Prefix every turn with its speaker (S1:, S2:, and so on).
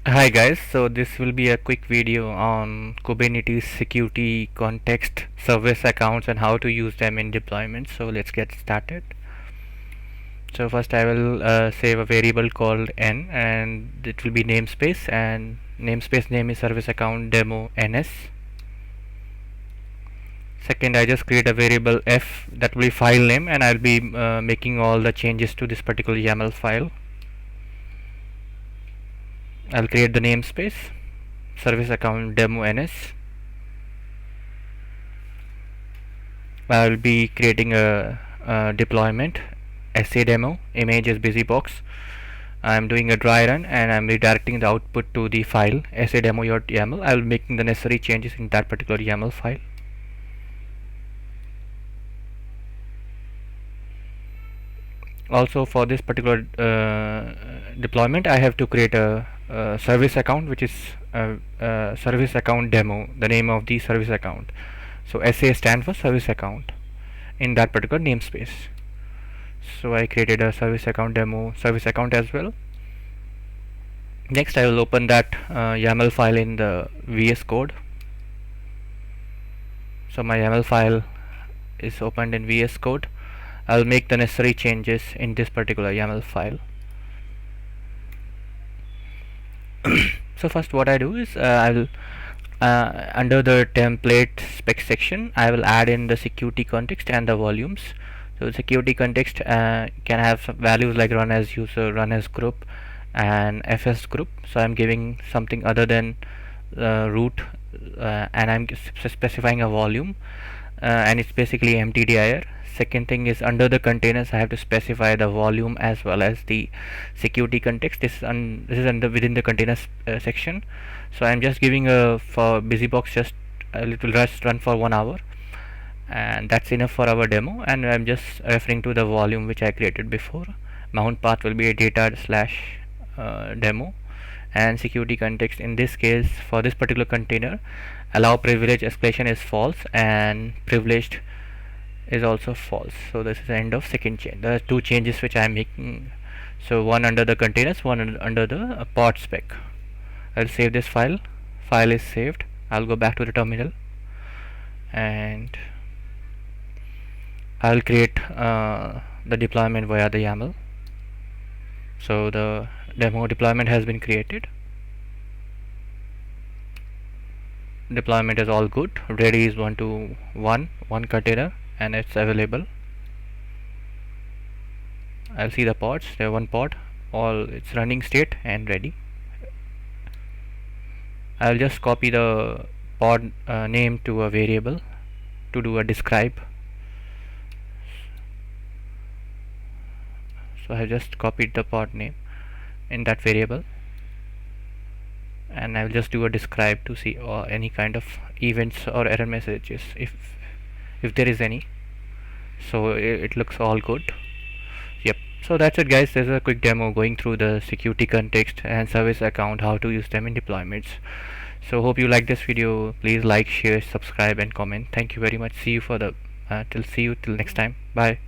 S1: Hi guys, so this will be a quick video on Kubernetes security context service accounts and how to use them in deployment. So let's get started. So first I will save a variable called n, and it will be namespace, and namespace name is service account demo ns. Second, I just create a variable f that will be file name, and I'll be making all the changes to this particular YAML file. I'll create the namespace service account demo ns. I'll be creating a deployment SA demo image is busybox. I'm doing a dry run and I'm redirecting the output to the file SA demo.yaml. I'll be making the necessary changes in that particular YAML file. Also, for this particular deployment, I have to create a service account, which is service account demo, the name of the service account. So SA stands for service account in that particular namespace. So I created a service account demo service account as well. Next, I will open that YAML file in the VS Code. So my YAML file is opened in VS Code. I'll make the necessary changes in this particular YAML file. So first what I do is I will under the template spec section, I will add in the security context and the volumes. So security context can have some values like run as user, run as group, and fs group. So I'm giving something other than root, and I'm specifying a volume, and it's basically mtdir. Second thing is under the containers I have to specify the volume as well as the security context. This is under within the containers section. So I'm just giving a for busybox just it will just run for 1 hour, and that's enough for our demo. And I'm just referring to the volume which I created before. Mount path will be a data slash demo, and security context in this case for this particular container, allow privilege escalation is false and privileged is also false. So this is the end of second change. There are two changes which I am making. So one under the containers, one under the pod spec. I'll save this file. File is saved. I'll go back to the terminal and I'll create the deployment via the YAML. So the demo deployment has been created. Deployment is all good. Ready is 1 to 1 container, and it's available. I'll see the pods. There one pod, all it's running state and ready. I'll just copy the pod name to a variable to do a describe. So I just copied the pod name in that variable, and I will just do a describe to see any kind of events or error messages if there is any. So it looks all good. Yep. So that's it guys. There's a quick demo going through the security context and service account, how to use them in deployments. So hope you like this video. Please like, share, subscribe and comment. Thank you very much. See you for the see you till next time. Bye.